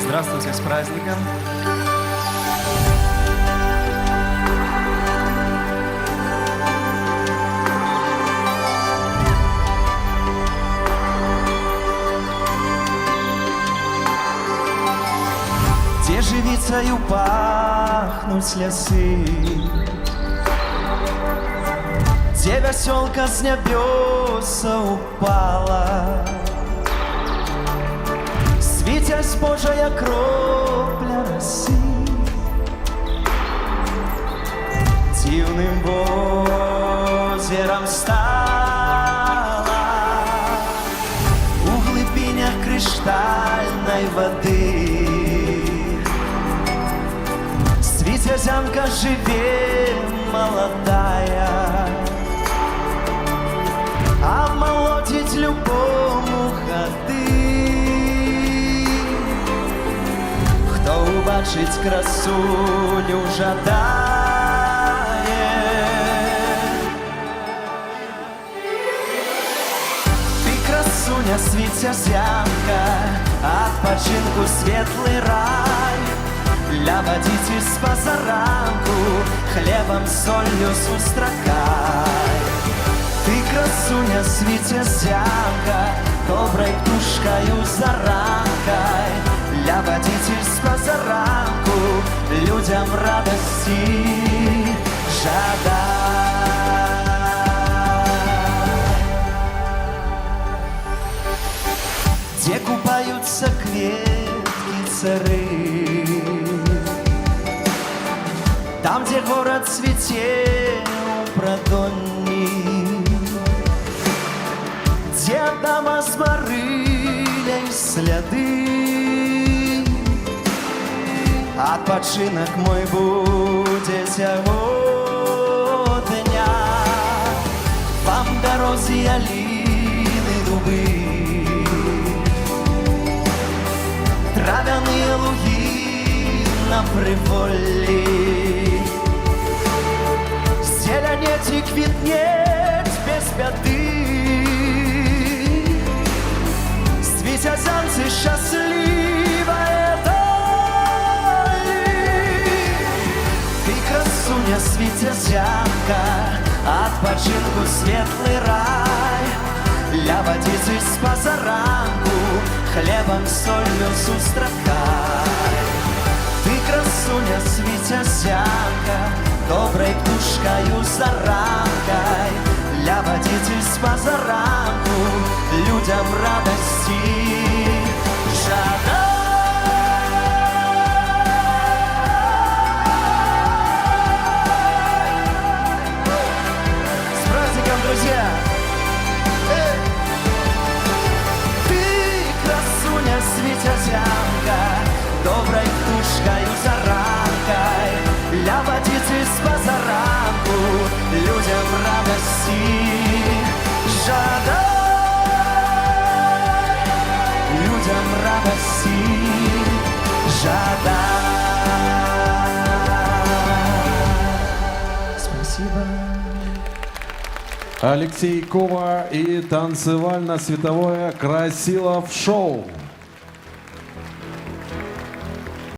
Здравствуйте, с праздником! Где живицею пахнут лясы, где веселка с небеса упала, светясь Божая кропля росы, дивным озером стала у глубинях криштальной воды. Свитязянка живе молодая, а молодить любому ходы. Хто убачить красуню жадає, ти красуня, світязянка, отпочинку светлый рай. Для водитель позаранку хлебом, солью сустракай. Ты красуня, світязянка, доброй птушкою заранкой. Для водитель позаранку людям радости жадай. Где купаются кветки цары, там, где город цветел продонни, где дома сморили следы, отпочинок мой будет сегодня. Вам дорозі ялины, дубы, травяные луги на приволі. Зеленеть и квітнеть без беды, світязянці счастливая доли. Ты красуня, світязянка, отпочинку светлый рай. Для водитель позаранку хлебом, солью сустракай. Ты красуня, світязянка, доброй птушкою заранкой. Для водитель позаранку людям радости жадай. С праздником, друзья! Ты красуня, світязянка, доброй птушкою заранкой. Для водитель позаранку людям радости жадай. Людям радости жадай. Спасибо. Алексей Кова и танцевально-световое Красилов шоу.